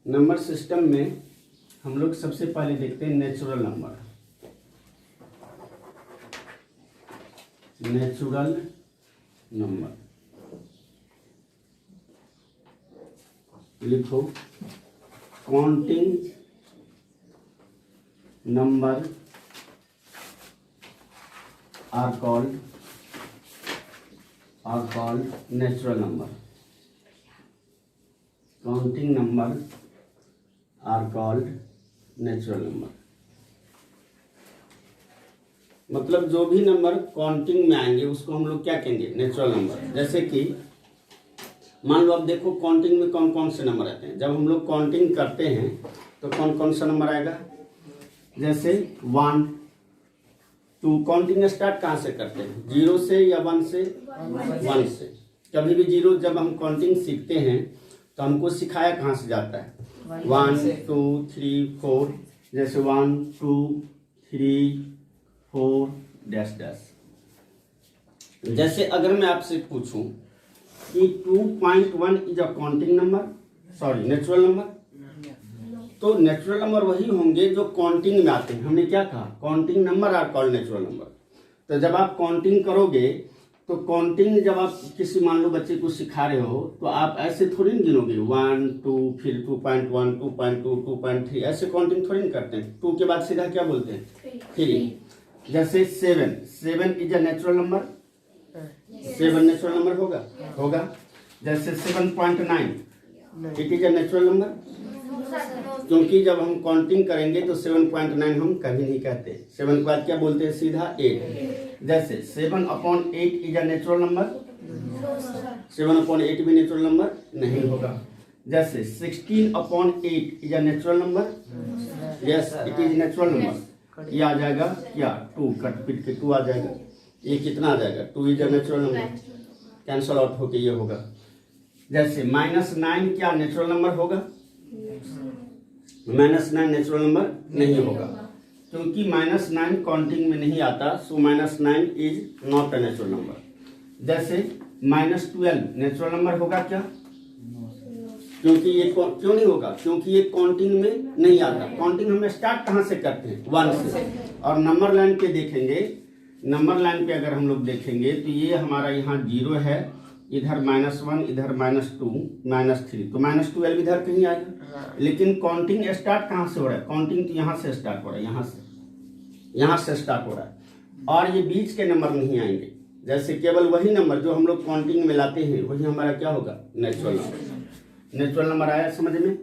Number system में हम लोग सबसे पहले देखते हैं नेचुरल नंबर। नेचुरल नंबर लिखो, counting number are called natural number. Counting number are called natural number. मतलब जो भी नंबर काउंटिंग में आएंगे उसको हम लोग क्या कहेंगे, नेचुरल नंबर। जैसे कि मान लो अब देखो काउंटिंग में कौन कौन से नंबर आते हैं। जब हम लोग काउंटिंग करते हैं तो कौन कौन सा नंबर आएगा, जैसे 1 2। काउंटिंग स्टार्ट कहाँ से करते हैं, 0 से या 1 से? 1 से। कभी भी 0 जब हम काउंटिंग सीखते हैं तो हमको सिखाया कहाँ से जाता है, 1 2 3 4। जैसे 1 2 3 4 डैश डैश। जैसे अगर मैं आपसे पूछूं कि 2.1 is a counting number, sorry natural number, तो नेचुरल नंबर वही होंगे जो काउंटिंग में आते हैं। हमने क्या कहा, counting number are called natural number. तो जब आप काउंटिंग करोगे तो काउंटिंग जब आप किसी मान लो बच्चे को सिखा रहे हो तो आप ऐसे थोड़ी नहीं गिनोगे 1 2 फिर 2.1 2.2 2.3, ऐसे काउंटिंग थोड़ी नहीं करते हैं। 2 के बाद सीधा क्या बोलते हैं, 3। जैसे 7 is a natural number, 7 natural number होगा। जैसे 7.9 it is a natural number, क्योंकि जब हम काउंटिंग करेंगे तो 7.9 हम कभी नहीं कहते। 7 के बाद क्या बोलते हैं, सीधा 8। जैसे 7/8 इज अ नेचुरल नंबर, 7/8 भी नेचुरल नंबर नहीं होगा। जैसे 16/8 is a natural number, yes it is natural number. ये आ जाएगा क्या, 2, कट पिट के 2 आ जाएगा। ये कितना आ जाएगा, 2 is a natural number, cancel out होके ये होगा। जैसे -9 क्या नेचुरल नंबर होगा, -9 नेचुरल नंबर नहीं होगा, क्योंकि -9 काउंटिंग में नहीं आता। सो -9 is not a natural number. जैसे -12 नेचुरल नंबर होगा क्या, क्योंकि ये क्यों नहीं होगा, क्योंकि ये काउंटिंग में नहीं आता। काउंटिंग हम स्टार्ट कहाँ से करते हैं, 1 से। और नंबर लाइन पे देखेंगे, नंबर लाइन पे अगर हम लोग देखेंगे तो ये हमारा यहाँ 0 है, इधर -1, इधर -2 -3, तो -12 इधर कहीं आएगा। लेकिन काउंटिंग स्टार्ट कहाँ से हो रहा है, काउंटिंग तो यहाँ से स्टार्ट हो रहा है, यहाँ से स्टार्ट हो रहा है। और ये बीच के नंबर नहीं आएंगे। जैसे केवल वही नंबर जो हम लोग काउंटिंग में लाते हैं वही हमारा क्या होगा, नेचुरल नंबर। नेचुरल नंबर आया समझ में?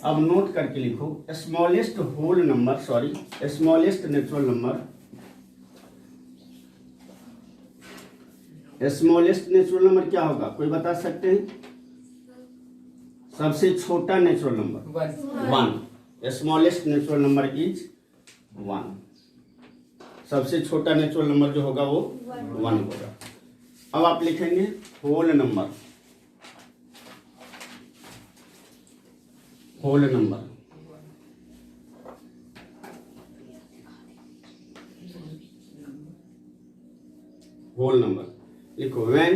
अब नोट करके लिखो, smallest whole number, sorry smallest natural number, smallest natural number क्या होगा, कोई बता सकते हैं? सबसे छोटा natural number 1। Smallest natural number is 1। सबसे छोटा नेचुरल नंबर जो होगा वो 1 होगा। अब आप लिखेंगे whole number, whole number. Whole number लिखो, when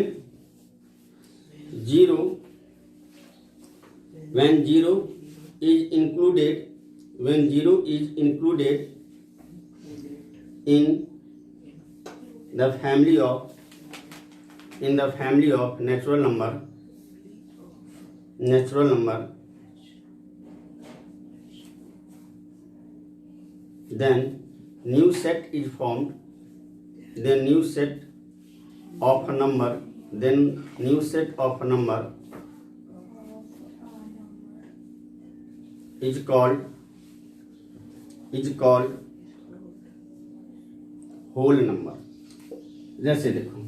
0 is included, when 0 is included in the family of natural number, then new set is formed, then new set of a number is called whole number. जैसे देखो,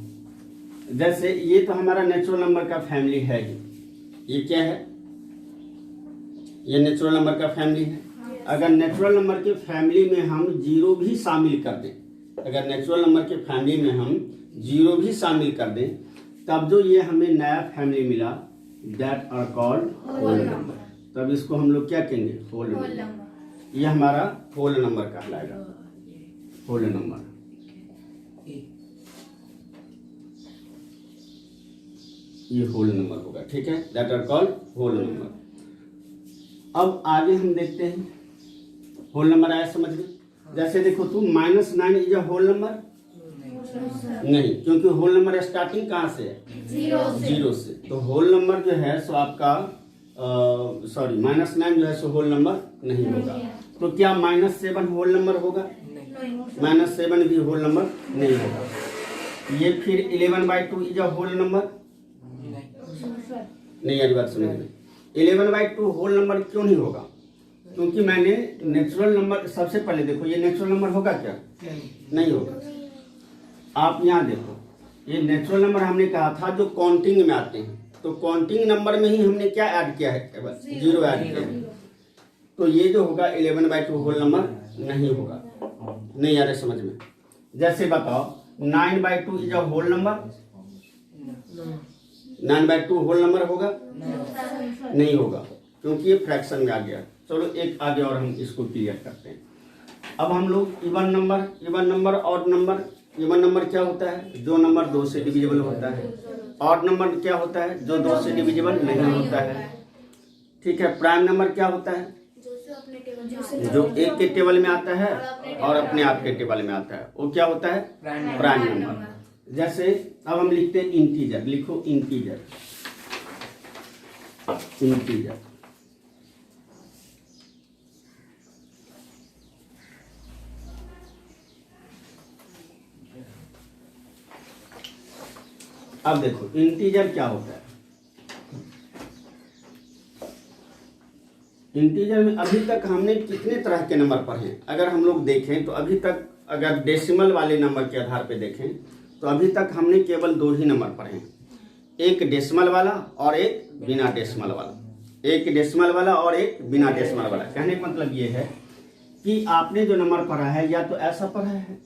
जैसे ये तो हमारा natural number का family है ही, ये क्या है, ये नेचुरल नंबर का फैमिली है। अगर नेचुरल नंबर के फैमिली में हम 0 भी शामिल कर दें, अगर नेचुरल नंबर के फैमिली में हम 0 भी शामिल कर दें, तब जो ये हमें नया फैमिली मिला, that are called whole number. तब इसको हम लोग क्या कहेंगे, होल नंबर। ये हमारा होल नंबर कहलाएगा, होल नंबर। ये होल नंबर होगा, ठीक है, that are called whole number. अब आगे हम देखते हैं, होल नंबर आया समझ में। जैसे देखो तुम -9 इज अ होल नंबर, नहीं, क्योंकि होल नंबर स्टार्टिंग कहाँ से है? जीरो से। तो होल नंबर जो है सो आपका सॉरी -9 जो है सो होल नंबर नहीं होगा। तो क्या -7 होल नंबर होगा? -7 भी होल नंबर नहीं होगा। ये फिर 11/2 इज अ होल नंबर, नहीं यार बात समझ में। 11/2 होल नंबर क्यों नहीं होगा? क्योंकि मैंने नेचुरल नंबर, सबसे पहले देखो ये नेचुरल नंबर होगा क्या? नहीं होगा। आप यहाँ देखो, ये नेचुरल नंबर हमने कहा था जो काउंटिंग में आते हैं, तो काउंटिंग नंबर में ही हमने क्या ऐड किया है? केवल 0 ऐड किया है। तो ये जो होगा 11/2 होल नंबर नहीं होगा। नहीं आ रहा समझ में? जैसे बताओ 9/2 is a whole number, 9/2 whole number होगा? नहीं होगा, क्योंकि ये फ्रैक्शन में आ गया। चलो एक आगे और हम इसको क्लियर करते हैं। अब हम लोग even number odd number. Even number क्या होता है? जो नंबर 2 से डिविजिबल होता है। ऑड नंबर क्या होता है? जो 2 से डिविजिबल नहीं होता है। ठीक है। प्राइम नंबर क्या होता है? जो एक के टेबल में आता है और अपने आप के टेबल में आता है, वो क्या होता है? Prime number. जैसे अब हम लिखते हैं इंटीजर, लिखो इंटीजर। अब देखो इंटीजर क्या होता है। इंटीजर में अभी तक हमने कितने तरह के नंबर पढ़े? अगर हम लोग देखें तो अभी तक, अगर डेसिमल वाले नंबर के आधार पे देखें तो अभी तक हमने केवल 2 ही नंबर पढ़े हैं, एक डेसिमल वाला और एक बिना डेसिमल वाला। एक डेसिमल वाला और एक बिना डेसिमल वाला। कहने का मतलब ये है कि आपने जो नंबर पढ़ा है या तो ऐसा पढ़ा है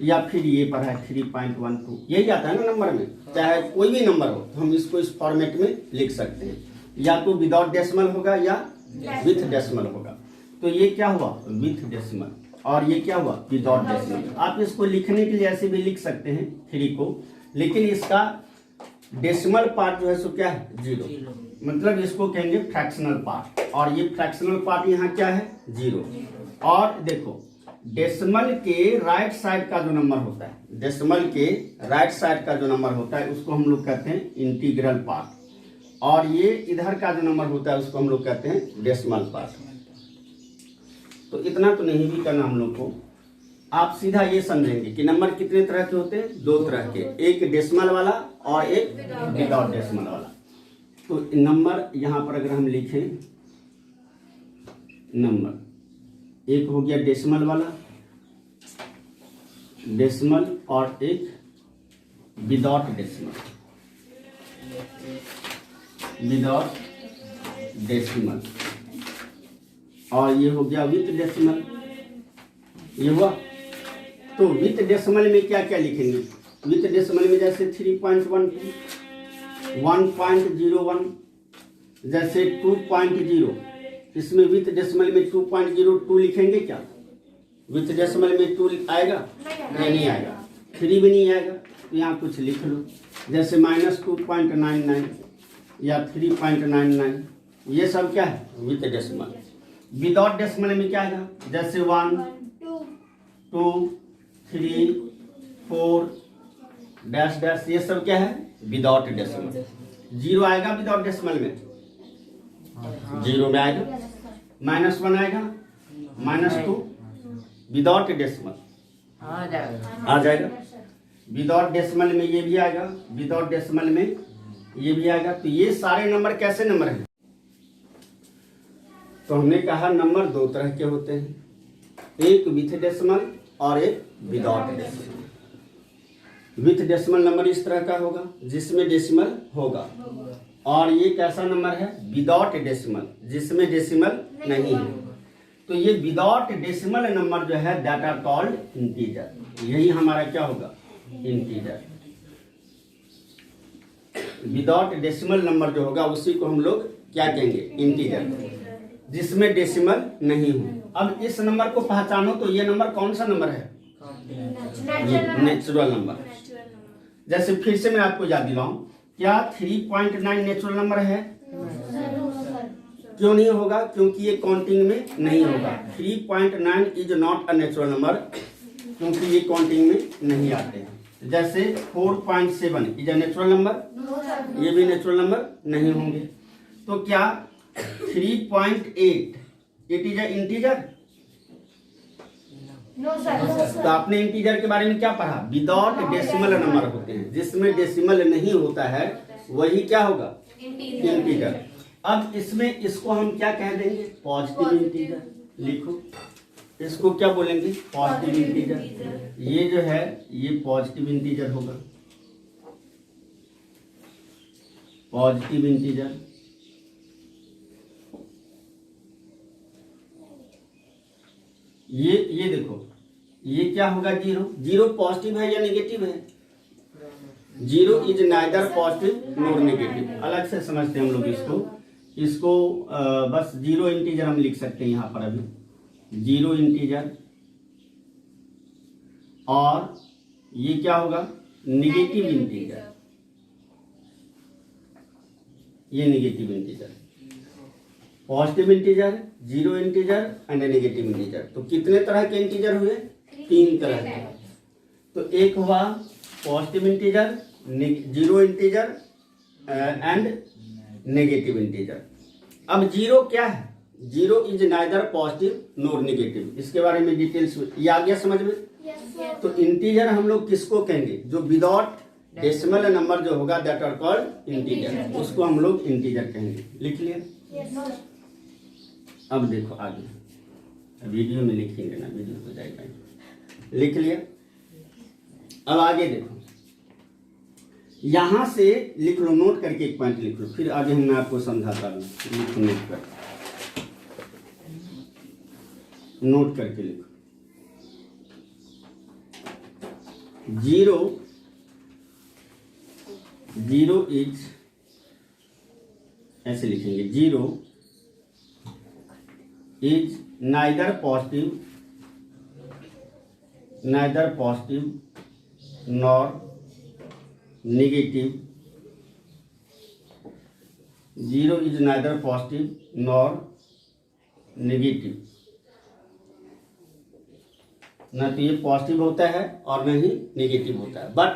या फिर ये पढ़ा है 3.12, यही आता है ना नंबर में। चाहे कोई भी नंबर हो तो हम इसको इस फॉर्मेट में लिख सकते हैं, या तो विदाउट डेसिमल होगा या विथ डेसिमल होगा। तो ये क्या हुआ? With decimal. और ये क्या हुआ? Without decimal. आप इसको लिखने के लिए ऐसे भी लिख सकते हैं 3 को, लेकिन इसका डेसिमल पार्ट जो है सो क्या है? 0। मतलब इसको कहेंगे फ्रैक्शनल पार्ट, और ये फ्रैक्शनल पार्ट यहाँ क्या है? 0। और देखो डेसिमल के राइट साइड का जो नंबर होता है, डेसिमल के राइट साइड का जो नंबर होता है उसको हम लोग कहते हैं इंटीग्रल पार्ट, और ये इधर का जो नंबर होता है उसको हम लोग कहते हैं डेसिमल पार्ट। तो इतना तो नहीं भी करना हम लोग को, आप सीधा ये समझेंगे कि नंबर कितने तरह के होते हैं? 2 तरह के, एक डेसिमल वाला और एक विदाउट डेसिमल वाला। तो नंबर यहाँ पर अगर हम लिखें, नंबर एक हो गया डेसिमल वाला, डेसिमल, और एक विदाउट डेसिमल, और ये हो गया विथ डेसिमल। ये हुआ। तो विथ डेसिमल में क्या क्या लिखेंगे? विथ डेसिमल में जैसे 3.12, 1.01, जैसे 2.0, इसमें विथ डेसिमल में 2.02 लिखेंगे क्या? विथ डेसिमल में 2 आएगा? नहीं आएगा। 3 भी नहीं आएगा। तो यहाँ कुछ लिख लो, जैसे -2.99 या 3.99, ये सब क्या है? With decimal. विदाउट डेसिमल में क्या आएगा? जैसे 1, 2, 3, 4 डैश डैश, ये सब क्या है? Without decimal. 0 आएगा विदाउट डेसिमल में? 0 में आएगा। -1 आएगा, -2 विदाउट डेसिमल आ जाएगा। विदाउट डेसिमल में ये भी आएगा, विदाउट डेसिमल में ये भी आएगा। तो ये सारे नंबर कैसे नंबर हैं? तो हमने कहा नंबर 2 तरह के होते हैं, एक विथ डेसिमल और एक without decimal. With decimal number इस तरह का होगा जिसमें डेसिमल होगा, और ये कैसा नंबर है? विदाउट डेसिमल, जिसमें डेसिमल नहीं है। तो ये विदाउट डेसिमल नंबर जो है दैट आर कॉल्ड इंटीजर। यही हमारा क्या होगा? इंटीजर। विदाउट डेसिमल नंबर जो होगा उसी को हम लोग क्या कहेंगे? इंटीजर, जिसमें डेसिमल नहीं हो। अब इस नंबर को पहचानो तो ये नंबर कौन सा नंबर है? Natural number. जैसे फिर से मैं आपको याद दिलाऊं, क्या 3.9 नेचुरल नंबर है? क्यों नहीं होगा? क्योंकि ये काउंटिंग में नहीं होगा। 3.9 is not a natural number, क्योंकि ये काउंटिंग में नहीं आते हैं। जैसे 4.7 इज अ नेचुरल नंबर, ये भी नेचुरल नंबर नहीं होंगे। तो क्या 3.8 इट इज अ इंटीजर? तो आपने इंटीजर के बारे में क्या पढ़ा? विदाउट डेसिमल नंबर होते हैं, जिसमें डेसिमल नहीं होता है वही क्या होगा? इंटीजर। अब इसमें इसको हम क्या कह देंगे? Positive integer. लिखो, इसको क्या बोलेंगे? Positive integer. ये जो है ये पॉजिटिव इंटीजर होगा, पॉजिटिव इंटीजर। ये देखो, ये क्या होगा? जीरो। जीरो पॉजिटिव है या नेगेटिव है? Zero is neither positive nor negative. अलग से समझते हैं हम लोग इसको बस जीरो इंटीजर हम लिख सकते हैं यहाँ पर अभी, जीरो इंटीजर। और ये क्या होगा? Negative integer. ये negative integer, positive integer, zero integer and negative integer. तो कितने तरह के इंटीजर हुए? 3 तरह के। तो एक हुआ positive integer, zero integer and negative integer. अब जीरो क्या है? Zero is neither positive nor negative. इसके बारे में डिटेल्स ये आ गया समझ में? तो इंटीजर हम लोग किसको कहेंगे? जो विदाउट डेसिमल नंबर जो होगा दैट आर कॉल्ड इंटीजर, उसको हम लोग इंटीजर कहेंगे। लिख लिया? अब देखो आगे, वीडियो में लिखेंगे ना, वीडियो हो जाएगा। लिख लिया? अब आगे देखो, यहां से लिख लो, नोट करके एक पॉइंट लिख लो, फिर आगे मैं आपको समझाता हूँ। लिखो, नोट कर, नोट करके लिखो। जीरो, जीरो इज, ऐसे लिखेंगे, zero is neither positive nor negative. Zero is neither positive nor negative. ना तो ये पॉजिटिव होता है और न ही नेगेटिव होता है। But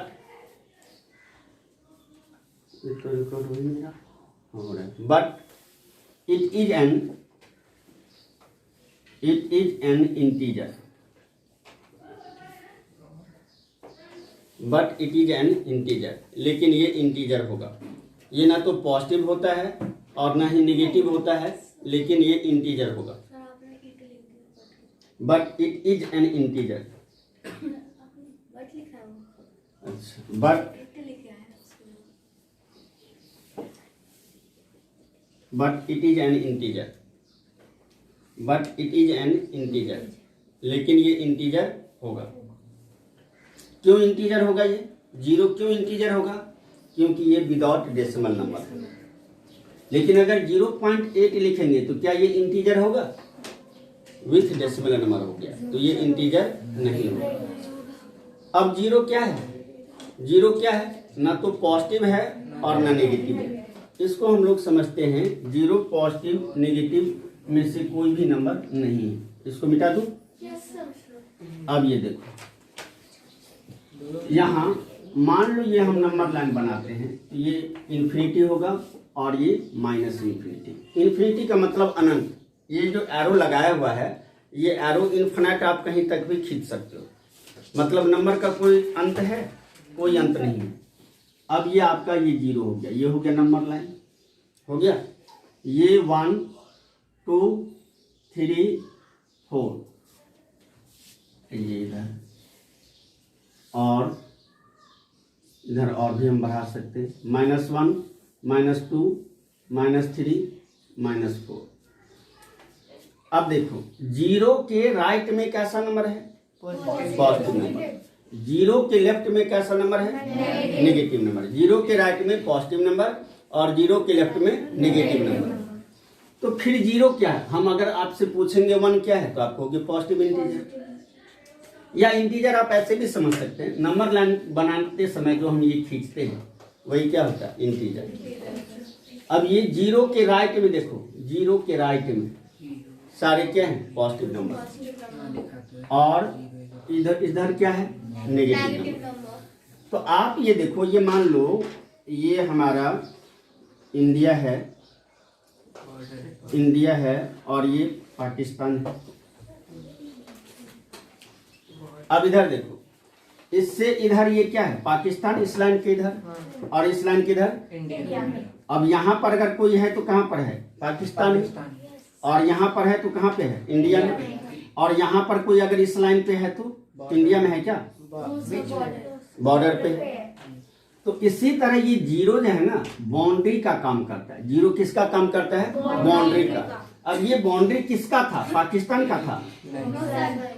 it is an integer. But it is an integer, लेकिन ये इंटीजर होगा। ये ना तो पॉजिटिव होता है और ना ही नेगेटिव होता है, लेकिन ये इंटीजर होगा। But it is an integer. अच्छा, but it is an integer. But it is an integer, लेकिन ये इंटीजर होगा। क्यों इंटीजर होगा? ये जीरो क्यों इंटीजर होगा? क्योंकि ये विदाउट डेसिमल नंबर है। लेकिन अगर 0.8 लिखेंगे तो क्या ये इंटीजर होगा? विथ डेसिमल नंबर हो गया, तो ये इंटीजर नहीं होगा। अब जीरो क्या है? जीरो क्या है? ना तो पॉजिटिव है और ना नेगेटिव है। इसको हम लोग समझते हैं जीरो पॉजिटिव नेगेटिव में से कोई भी नंबर नहीं है। इसको मिटा दूं? अब ये देखो, यहाँ मान लो ये हम नंबर लाइन बनाते हैं, तो ये इन्फिनिटी होगा और ये माइनस इन्फिनिटी। इन्फिनिटी का मतलब अनंत। ये जो एरो लगाया हुआ है, ये एरो इन्फिनिट आप कहीं तक भी खींच सकते हो। मतलब नंबर का कोई अंत है? कोई अंत नहीं है। अब ये आपका ये जीरो हो गया, ये हो गया नंबर लाइन, हो गया। ये 1 2 3 4, ये इधर और इधर और भी हम बढ़ा सकते हैं। -1 -2 -3 -4। अब देखो, जीरो के राइट में कैसा नंबर है? Positive number. जीरो के लेफ्ट में कैसा नंबर है? Negative number. जीरो के राइट में पॉजिटिव नंबर और जीरो के लेफ्ट में नेगेटिव नंबर। तो फिर जीरो क्या है? हम अगर आपसे पूछेंगे 1 क्या है, तो आप कहोगे पॉजिटिव इंटीजर। या इंटीजर आप ऐसे भी समझ सकते हैं, नंबर लाइन बनाते समय जो हम ये खींचते हैं वही क्या होता है? इंटीजर। अब ये जीरो के राइट में देखो, जीरो के राइट में सारे क्या है पॉजिटिव नंबर, और इधर इधर क्या है नेगेटिव नंबर। तो आप ये देखो, ये मान लो ये हमारा इंडिया है, इंडिया है और ये पाकिस्तान है। अब इधर देखो, इससे इधर ये क्या है पाकिस्तान, इस लाइन के इधर और इस लाइन के इधर इंडिया। अब यहाँ पर अगर कोई है तो कहाँ पर है पाकिस्तान में, और यहाँ पर है तो कहाँ पे है इंडिया में, और यहाँ पर कोई अगर इस लाइन पे है तो इंडिया में है क्या, बॉर्डर पे। तो इसी तरह ये जीरो जो है ना बाउंड्री का काम करता है। जीरो किसका काम करता है, बाउंड्री का। अब ये बाउंड्री किसका था, पाकिस्तान का था,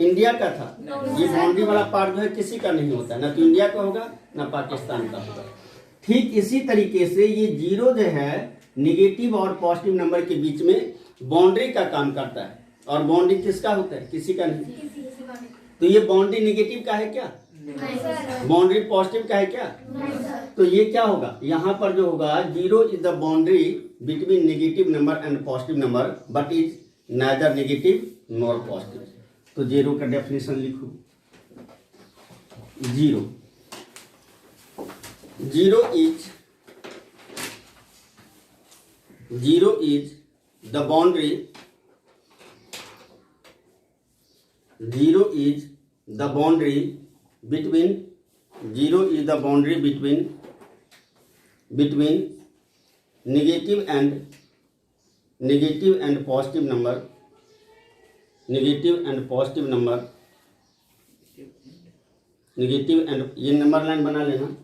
इंडिया का था। ये बाउंड्री वाला पार्ट जो है किसी का नहीं होता, ना तो इंडिया का होगा ना पाकिस्तान का होगा। ठीक इसी तरीके से ये जीरो जो है निगेटिव और पॉजिटिव नंबर के बीच में बाउंड्री का काम करता है, और बाउंड्री किसका होता है, किसी का नहीं। तो ये बाउंड्री निगेटिव का है क्या, बाउंड्री पॉजिटिव का है क्या। तो ये क्या होगा, यहाँ पर जो होगा zero is the boundary between negative number and positive number but is neither negative nor positive. तो जीरो का डेफिनेशन लिखो, zero, zero is the boundary, zero is the boundary between, zero is the boundary between negative and positive number, negative and positive number, negative and ये number line बना लेना,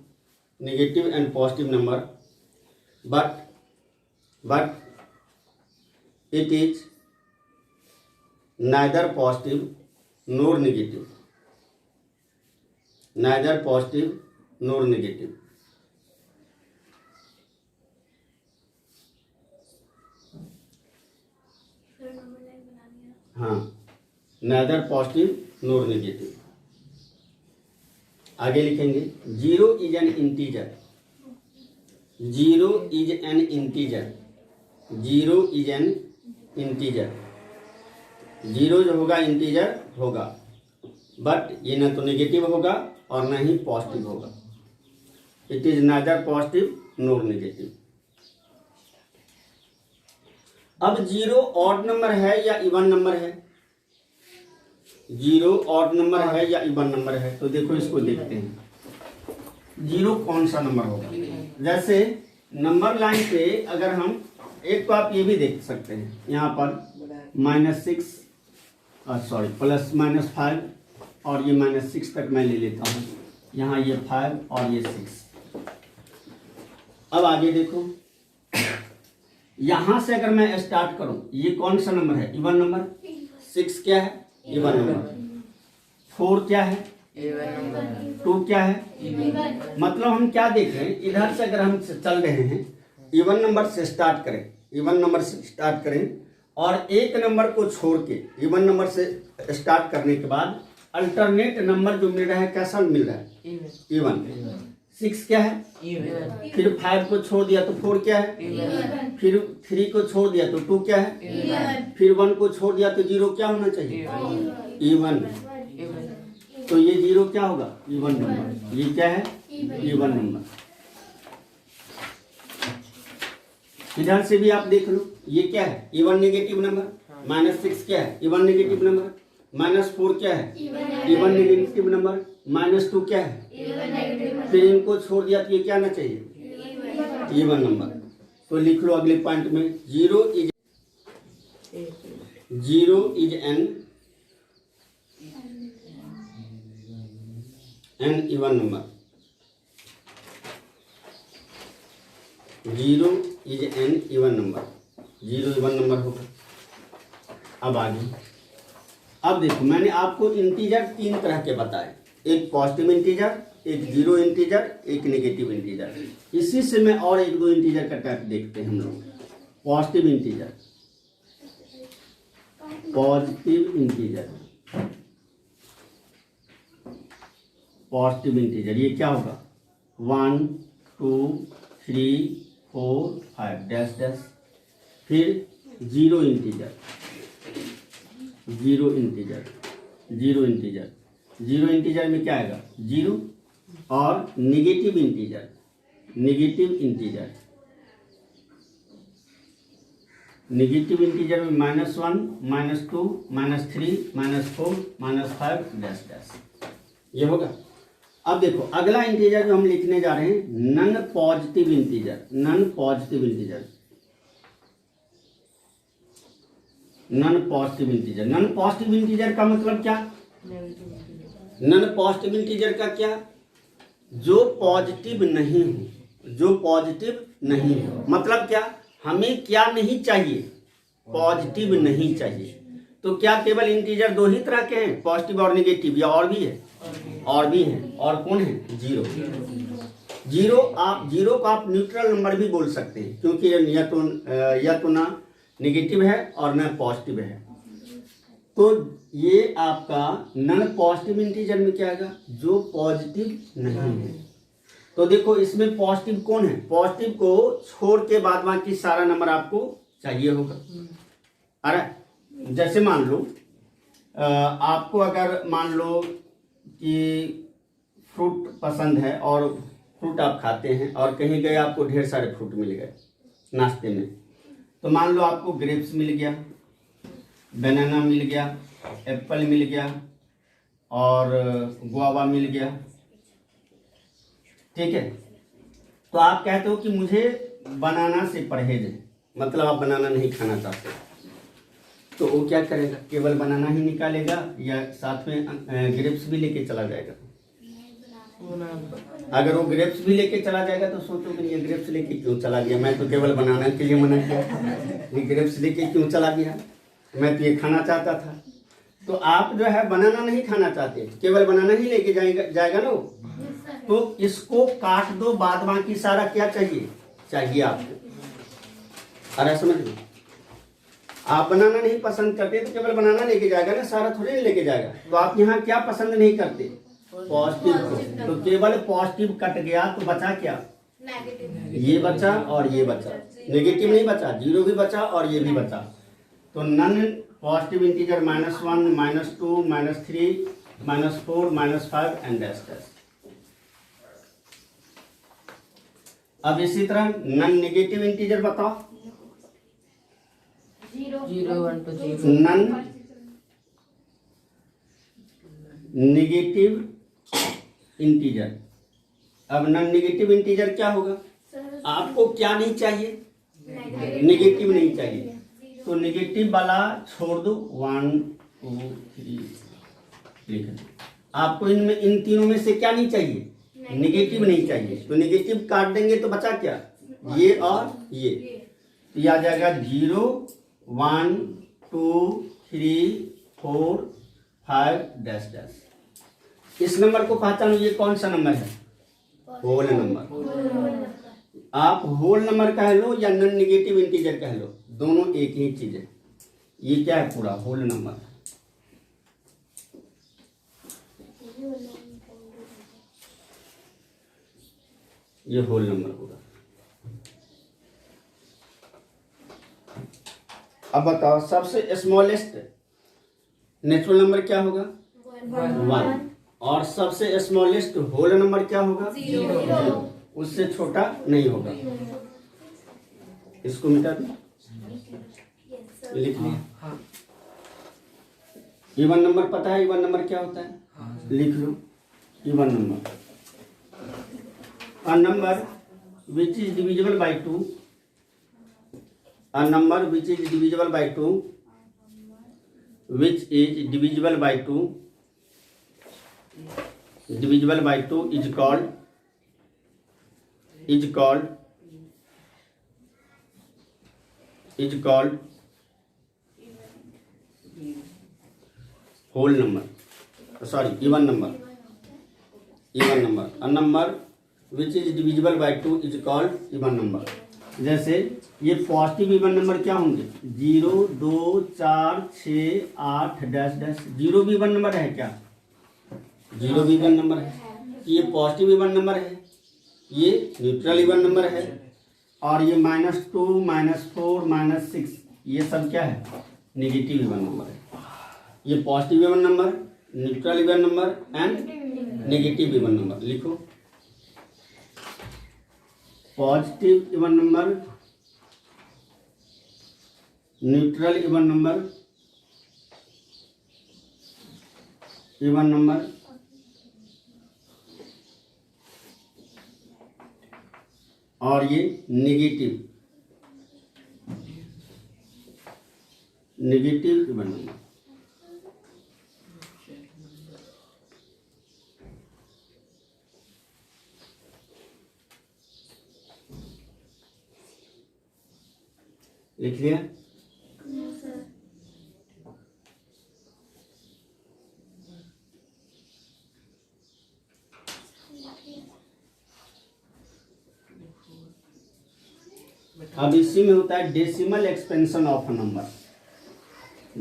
negative and positive number, but it is neither positive nor negative, neither positive nor negative। हाँ, neither positive nor negative। आगे लिखेंगे zero is an integer, zero is an integer, zero is an integer. Zero जो होगा integer होगा, but ये ना तो negative होगा और ना ही पॉजिटिव होगा। It is neither positive NOR negative. अब जीरो ऑड नंबर है या इवन नंबर है, जीरो ऑड नंबर है या इवन नंबर है। तो देखो इसको देखते हैं जीरो कौन सा नंबर होगा। जैसे नंबर लाइन पे अगर हम एक, तो आप ये भी देख सकते हैं यहाँ पर -6 सॉरी +-5 और ये -6 तक मैं ले लेता हूँ। यहाँ ये 5 और ये 6। अब आगे देखो, यहाँ से अगर मैं स्टार्ट करूँ, ये कौन सा नंबर है, इवन नंबर। 6 क्या है, इवन नंबर। 4 क्या है, इवन नंबर। 2 क्या है, इवन। मतलब हम क्या देख रहे हैं, इधर से अगर हम चल रहे हैं इवन नंबर से स्टार्ट करें, इवन नंबर से स्टार्ट करें, और एक नंबर को छोड़ के इवन नंबर से स्टार्ट करने के बाद अल्टरनेट नंबर जो मिल रहा है कैसा मिल रहा है, इवन। 6 क्या है, इवन। फिर 5 को छोड़ दिया तो 4 क्या है, इवन। फिर 3 को छोड़ दिया तो 2 क्या है, इवन। फिर 1 को छोड़ दिया तो 0 क्या होना चाहिए, इवन। तो ये 0 क्या होगा, इवन नंबर। ये क्या है, इवन नंबर। इधर से भी आप देख लो, ये क्या है, इवन नेगेटिव नंबर। -6 क्या है, इवन नेगेटिव नंबर। -4 क्या है, इवन नेगेटिव नंबर। -2 क्या है, फिर इनको छोड़ दिया तो ये क्या आना चाहिए, इवन नंबर। तो लिख लो अगले पॉइंट में, zero is an even number. Zero is an even number, zero even number होगा। अब आगे, अब देखो मैंने आपको इंटीजर 3 तरह के बताए, एक पॉजिटिव इंटीजर, एक जीरो इंटीजर, एक नेगेटिव इंटीजर। इसी से मैं और 1-2 इंटीजर का टाइप देखते हैं हम लोग। Positive integer, positive integer, positive integer ये क्या होगा, 1 2 3 4 5 डैश डैश, फिर zero integer, zero integer, zero integer, zero integer में क्या आएगा 0, और negative integer, negative integer, negative integer में -1 -2 -3 -4 -5 डैश डैश, ये होगा। अब देखो अगला इंटीजर जो हम लिखने जा रहे हैं non positive integer, non positive integer, non positive integer. Non positive integer का मतलब क्या? नन पॉजिटिव इंटीजर का क्या? जो पॉजिटिव नहीं हो, जो पॉजिटिव नहीं हो, मतलब क्या? हमें क्या नहीं चाहिए? पॉजिटिव नहीं चाहिए। तो क्या केवल इंटीजर दो ही तरह के हैं, पॉजिटिव और नेगेटिव, या और भी है? और भी हैं। और कौन है? जीरो। जीरो, आप जीरो को आप न्यूट्रल नंबर भी बोल सकते हैं, क्योंकि या तो ना नेगेटिव है और ना पॉजिटिव है। तो ये आपका नन पॉजिटिव इंटीजर में क्या आएगा? जो पॉजिटिव नहीं है। तो देखो इसमें पॉजिटिव कौन है? पॉजिटिव को छोड़ के बाद बाकी सारा नंबर आपको चाहिए होगा। अरे जैसे मान लो आपको अगर मान लो कि फ्रूट पसंद है और फ्रूट आप खाते हैं और कहीं गए आपको ढेर सारे फ्रूट मिल गए नाश्ते में, तो मान लो आपको ग्रेप्स मिल गया, बनाना मिल गया, एप्पल मिल गया और गुआवा मिल गया, ठीक है। तो आप कहते हो कि मुझे बनाना से परहेज है, मतलब आप बनाना नहीं खाना चाहते, तो वो क्या करेगा? केवल बनाना ही निकालेगा या साथ में ग्रेप्स भी लेके चला जाएगा? अगर वो ग्रेप्स भी लेके चला जाएगा तो सोचो कि ये ग्रेप्स लेके क्यों चला गया, मैं तो केवल बनाना के लिए मना किया था, ये ग्रेप्स लेके क्यों चला गया, मैं तो ये खाना चाहता था। तो आप जो है बनाना नहीं खाना चाहते, केवल बनाना ही लेके जाएगा ना वो। तो इसको काट दो, बाद बाकी सारा क्या चाहिए आपको। अरे समझ लो, आप बनाना नहीं पसंद करते तो केवल बनाना लेके जाएगा ना, सारा थोड़ी लेके जाएगा। तो आप यहाँ क्या पसंद नहीं करते? पॉजिटिव को। तो केवल पॉजिटिव कट गया तो बचा क्या? ये बचा और ये बचा, नेगेटिव नहीं बचा, जीरो भी बचा और ये भी बचा। तो non positive integer -1 -2 -3 -4 -5 and dash dash. अब इसी तरह नन नेगेटिव इंटीजर बताओ। Non negative integer. अब नन नेगेटिव इंटीजर क्या होगा? आपको क्या नहीं चाहिए? नेगेटिव नहीं चाहिए, तो नेगेटिव वाला छोड़ दो, 1 2 3 लिख दो। आपको इनमें इन तीनों में से क्या नहीं चाहिए? नेगेटिव नहीं चाहिए। तो नेगेटिव काट देंगे तो बचा क्या? ये और ये। तो ये आ जाएगा 0 1 2 3 4 5 डैश डैश। इस नंबर को पहचानो, ये कौन सा नंबर है? Whole number. आप होल नंबर कह लो या नॉन नेगेटिव इंटीजर कह लो, दोनों एक ही चीज है। ये क्या है? पूरा होल नंबर। ये होल नंबर पूरा। अब बताओ सबसे स्मॉलेस्ट नेचुरल नंबर क्या होगा? 1। और सबसे स्मॉलेस्ट होल नंबर क्या होगा? 0। उससे छोटा नहीं होगा। इसको मिटा दो, लिख लिया। इवन नंबर पता है? इवन नंबर क्या होता है? लिख लो, even number a number which is divisible by 2, a number which is divisible by 2, which is divisible by 2, divisible by 2 is called whole number, sorry, even number. A number which is divisible by 2 is called even number. जैसे ये positive even number क्या होंगे? 0 2 4 6 8 dash dash. 0 भी even number है क्या? 0 भी even number है। ये पॉजिटिव इवन नंबर है, ये न्यूट्रल इवन नंबर है, और ये -2, -4, -6 ये सब क्या है? नेगेटिव इवन नंबर है। ये positive even number, neutral even number and negative even number. लिखो positive even number, neutral even number, और ये नेगेटिव इवन नंबर। लिख लिया? अब इसी में होता है decimal expansion of a number.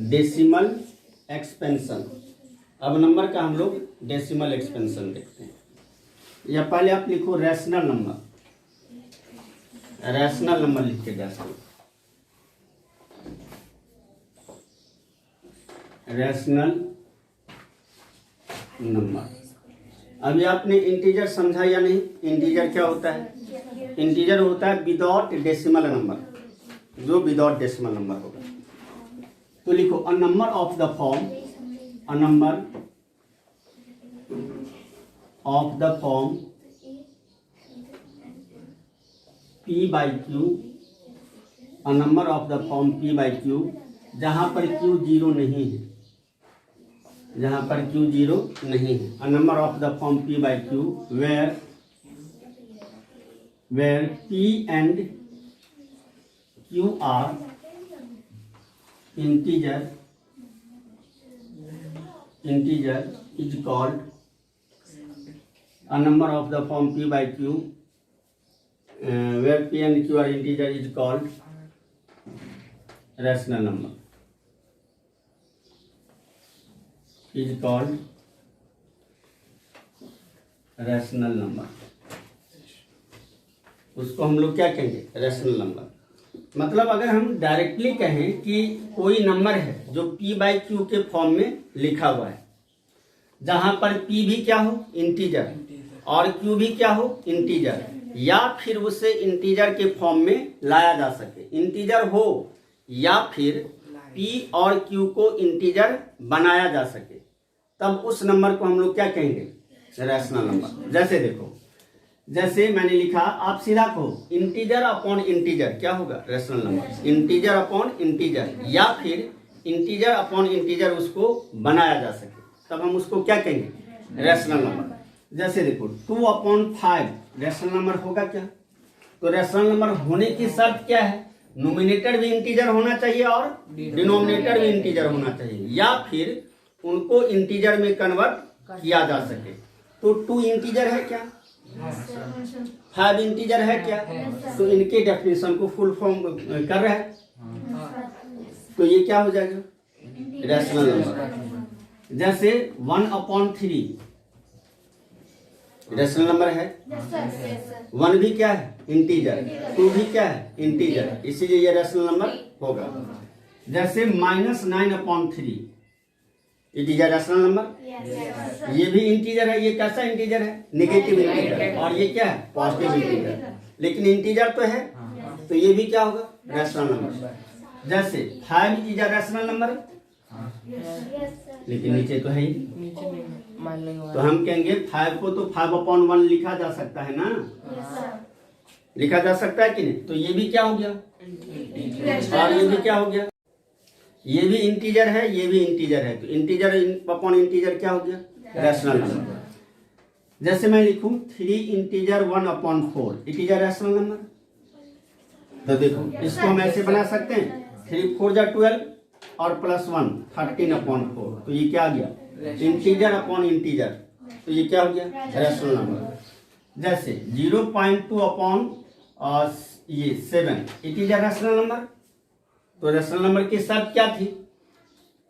Decimal expansion. अब नंबर का हम लोग डेसिमल एक्सपेंशन देखते हैं। या पहले आप लिखो रैशनल नंबर। रैशनल नंबर लिख के जाते हैं। Rational number. अभी आपने इंटीजर समझा या नहीं? इंटीजर क्या होता है? इंटीजर होता है विदाउट डेसिमल नंबर, जो विदाउट डेसिमल नंबर होगा। तो लिखो a number of the form, a number of the form p by q, a number of the form p by q, जहां पर q 0 नहीं है, जहां पर q 0 नहीं है। A number of the form p by q where p and q are integer is called a number of the form p by q where p and q are integer is called rational number, is called rational number। उसको हम लोग क्या कहेंगे? Rational number. मतलब अगर हम directly कहें कि कोई नंबर है जो p बाई क्यू के फॉर्म में लिखा हुआ है, जहां पर p भी क्या हो? इंटीजर, और q भी क्या हो? इंटीजर, या फिर उसे इंटीजर के फॉर्म में लाया जा सके। इंटीजर हो या फिर p और q को इंटीजर बनाया जा सके, तब उस नंबर को हम लोग क्या कहेंगे? Rational number. जैसे देखो, जैसे मैंने लिखा, आप सीधा कहो इंटीजर अपॉन इंटीजर क्या होगा? Rational number. Integer upon integer या फिर इंटीजर अपॉन इंटीजर उसको बनाया जा सके, तब हम उसको क्या कहेंगे? Rational number. जैसे देखो 2/5 रैशनल नंबर होगा क्या? तो रैशनल नंबर होने की शर्त क्या है? नोमिनेटर भी इंटीजर होना चाहिए और डिनोमिनेटर भी इंटीजर होना चाहिए, या फिर उनको इंटीजर में कन्वर्ट किया जा सके। तो 2 इंटीजर है क्या? 5 इंटीजर है क्या? तो इनके डेफिनेशन को फुल फॉर्म कर रहा है, तो ये क्या हो जाएगा? Rational number. जैसे 1/3 रैशनल नंबर है। 1 भी क्या है? इंटीजर। 2 भी क्या है? इंटीजर, इसीलिए ये रैशनल नंबर होगा। जैसे -9/3 इंटीजर रैशनल नंबर। ये भी इंटीजर है। ये कैसा इंटीजर है? Negative integer. और ये क्या है? पॉजिटिव इंटीजर, लेकिन इंटीजर तो है, तो ये भी क्या होगा? Rational number. जैसे 5 इंटीजर रैशनल नंबर, लेकिन नीचे तो है ही, तो हम कहेंगे 5 को तो 5/1 लिखा जा सकता है ना? लिखा जा सकता है कि नहीं? तो ये भी क्या हो गया? और ये भी क्या हो गया? ये भी इंटीजर है, ये भी इंटीजर है, तो इंटीजर अपॉन इंटीजर क्या हो गया? Rational number. जैसे मैं लिखूं 3 इंटीजर 1/4 इंटीजर रैशनल नंबर। तो देखो इसको हम ऐसे बना सकते हैं, 3 4 जा 12 और +1 13/4, तो ये क्या आ गया? इंटीजर अपॉन इंटीजर, तो ये क्या हो गया? Rational number. जैसे 0.2/7 इंटीजर रैशनल नंबर। तो रैशनल नंबर की शर्त क्या थी?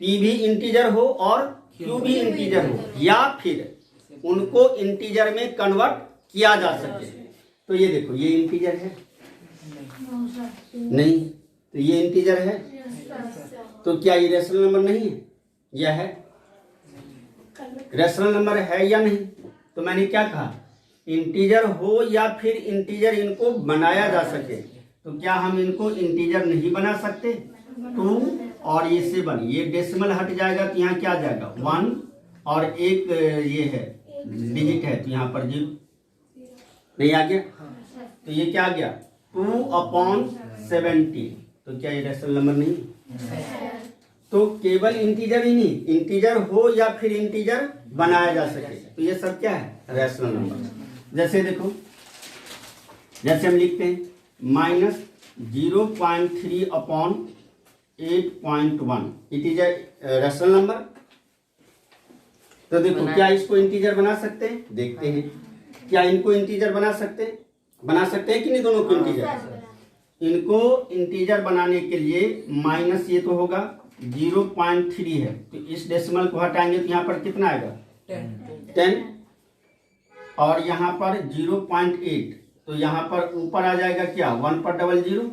p भी इंटीजर हो और q भी इंटीजर हो, या फिर उनको इंटीजर में कन्वर्ट किया जा सके। तो ये देखो, ये इंटीजर है, नहीं, तो ये इंटीजर है, तो क्या ये रेशनल नंबर नहीं है? यह है रेशनल नंबर है या नहीं? तो मैंने क्या कहा, इंटीजर हो या फिर इंटीजर इनको बनाया जा सके, तो क्या हम इनको इंटीजर नहीं बना सकते? 2 और ये 7, ये डेसिमल हट जाएगा तो यहाँ क्या आ जाएगा 1 और एक ये है डिजिट है तो यहाँ पर 0 नहीं आ गया, तो ये क्या आ गया 2/70, तो क्या ये रेशनल नंबर नहीं? तो केवल इंटीजर ही नहीं, इंटीजर हो या फिर इंटीजर बनाया जा सके, तो ये सब क्या है रेशनल नंबर। जैसे देखो, जैसे हम लिखते हैं -0.3/8.1, इट इज रेशनल नंबर। तो देखो क्या इसको इंटीजर बना सकते हैं? देखते हैं क्या इनको इंटीजर बना सकते हैं? बना सकते हैं कि नहीं दोनों को इंटीजर? इनको इंटीजर बनाने के लिए माइनस ये तो होगा 0.3 है, तो इस डेसिमल को हटाएंगे तो यहाँ पर कितना आएगा 10 और यहाँ पर 0.8, तो यहाँ पर ऊपर आ जाएगा क्या 1/00।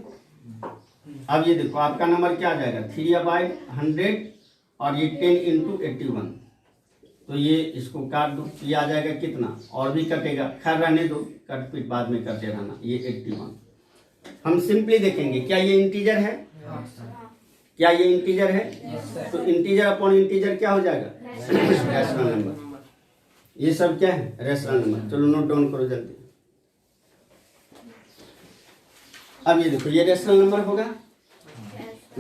अब ये देखो आपका नंबर क्या आ जाएगा 3/100 और ये 10 × 81, तो ये इसको काट दो, ये आ जाएगा कितना, और भी कटेगा, खैर रहने दो, कट पीट बाद में करते रहना। ये 81 हम सिंपली देखेंगे क्या ये इंटीजर है? क्या ये इंटीजर है? तो इंटीजर अपॉन इंटीजर क्या हो जाएगा रेशनल नंबर। ये सब क्या है रेशनल नंबर। चलो नोट डाउन करो जल्दी। अब ये देखो ये रेशनल नंबर होगा।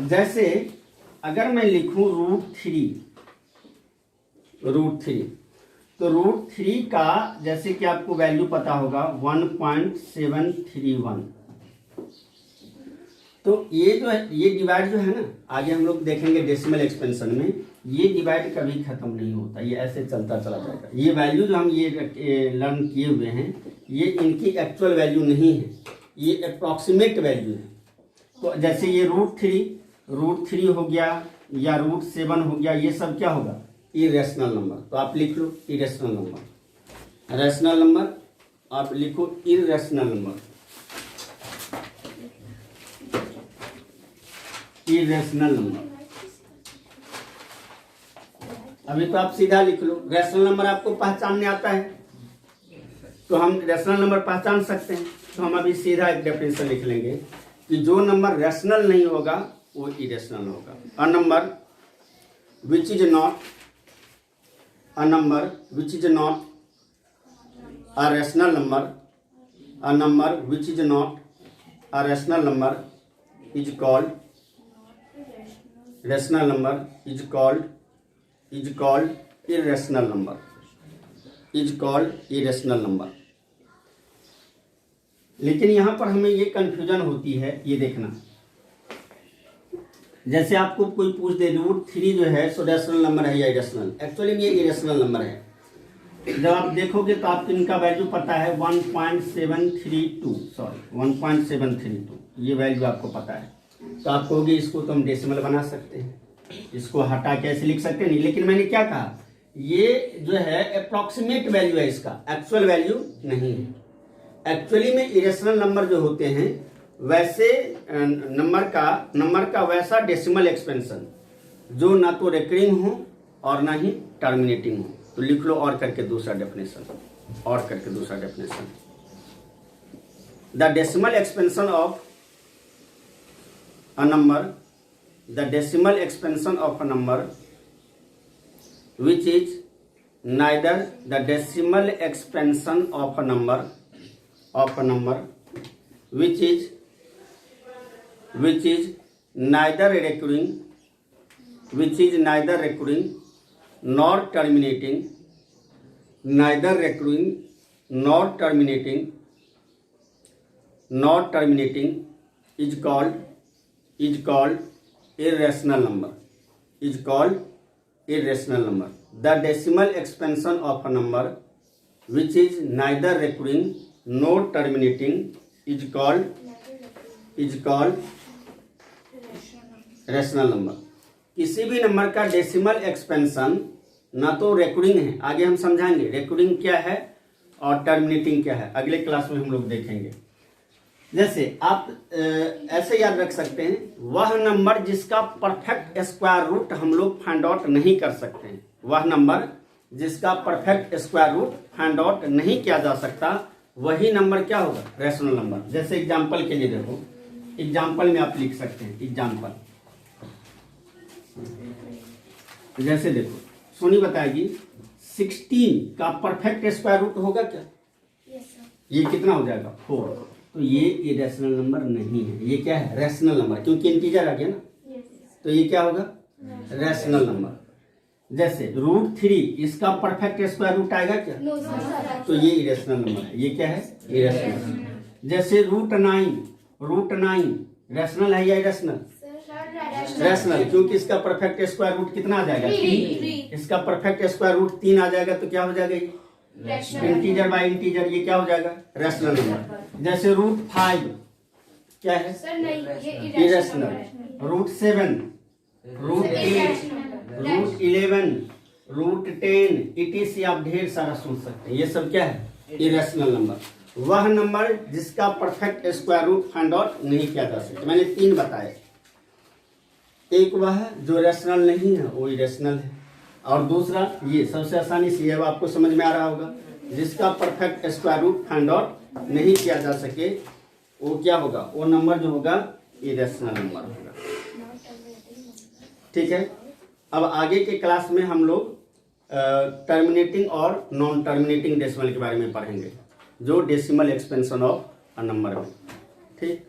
जैसे अगर मैं लिखूं √3, तो √3 का जैसे कि आपको वैल्यू पता होगा 1.731, तो ये जो है ये डिवाइड जो है ना, आगे हम लोग देखेंगे डेसिमल एक्सपेंशन में, ये डिवाइड कभी खत्म नहीं होता, ये ऐसे चलता चला जाएगा। ये वैल्यू जो हम ये लर्न किए हुए हैं ये इनकी एक्चुअल वैल्यू नहीं है, ये अप्रॉक्सीमेट वैल्यू है। तो जैसे ये √3 हो गया या √7 हो गया, ये सब क्या होगा इरेशनल नंबर। तो आप लिख लो इरेशनल नंबर, रेशनल नंबर आप लिखो इरेशनल नंबर, इरेशनल नंबर। अभी तो आप सीधा लिख लो, रेशनल नंबर आपको पहचानने आता है तो हम रेशनल नंबर पहचान सकते हैं। तो हम अभी सीधा एक डेफिनेशन लिख लेंगे कि जो नंबर रेशनल नहीं होगा वो इरेशनल होगा। A number which is not a number which is not a rational number, a number which is not a rational number is called rational number, is called irrational number, is called irrational number। लेकिन यहाँ पर हमें ये confusion होती है, ये देखना, जैसे आपको कोई पूछ दे √3 जो है सो रेशनल नंबर है या इरेशनल, एक्चुअली ये इरेशनल नंबर है। जब आप देखोगे तो आपको इनका वैल्यू पता है 1.732, ये वैल्यू आपको पता है, तो आप कहोगे इसको तो हम डेसिमल बना सकते हैं, इसको हटा के ऐसे लिख सकते नहीं। लेकिन मैंने क्या कहा, ये जो है अप्रॉक्सीमेट वैल्यू है, इसका एक्चुअल वैल्यू नहीं है। एक्चुअली में इरेशनल नंबर जो होते हैं वैसे नंबर का वैसा डेसिमल एक्सपेंशन जो ना तो रेकरिंग हो और ना ही टर्मिनेटिंग हो। तो लिख लो और करके दूसरा definition, the decimal expansion of a number, the decimal expansion of a number which is neither, the decimal expansion of a number which is neither recurring nor terminating, is called irrational number, the decimal expansion of a number which is neither recurring nor terminating is called rational number. किसी भी number का decimal expansion ना तो recurring है, आगे हम समझाएंगे recurring क्या है और टर्मिनेटिंग क्या है, अगले क्लास में हम लोग देखेंगे। जैसे आप ऐसे याद रख सकते हैं, वह नंबर जिसका परफेक्ट स्क्वायर रूट हम लोग फाइंड आउट नहीं कर सकते हैं, वह नंबर जिसका perfect square root find out नहीं किया जा सकता, वही नंबर क्या होगा, रैशनल नंबर। जैसे एग्जांपल के लिए देखो, एग्जांपल में आप लिख सकते हैं एग्जांपल, जैसे देखो सोनी बताएगी 16 का परफेक्ट स्क्वायर रूट होगा क्या? ये कितना हो जाएगा 4। तो ये इरेशनल नंबर नहीं है, ये क्या है, रैशनल नंबर, क्योंकि इंटीजर आ गया ना। तो ये क्या होगा, रैशनल नंबर। जैसे √3 इसका परफेक्ट स्क्वायर रूट आएगा क्या? तो ये इरेशनल नंबर है, ये क्या है, इरेशनल। जैसे √9 रैशनल है या इरेशनल? रैशनल, क्योंकि इसका परफेक्ट स्क्वायर रूट कितना आ जाएगा, 3। इसका परफेक्ट स्क्वायर रूट 3 आ जाएगा, तो क्या हो जाएगा, ये इंटीजर बाय इंटीजर, ये क्या हो जाएगा, रैशनल नंबर। जैसे √5 क्या है, इरेशनल। √7, √8, √11, √10 ETC आप ढेर सारा सुन सकते हैं, ये सब क्या है, इरेशनल नंबर। वह नंबर जिसका perfect square root find out नहीं किया जा सकता। मैंने 3 बताए, एक वह जो रैशनल नहीं है वो इरेशनल है, और दूसरा ये सबसे आसानी से, अब आपको समझ में आ रहा होगा, जिसका perfect square root find out नहीं किया जा सके वो क्या होगा, वो नंबर जो होगा इरेशनल नंबर होगा। ठीक है, अब आगे के क्लास में हम लोग टर्मिनेटिंग और नॉन टर्मिनेटिंग डेसिमल के बारे में पढ़ेंगे, जो decimal expansion of a number में। ठीक।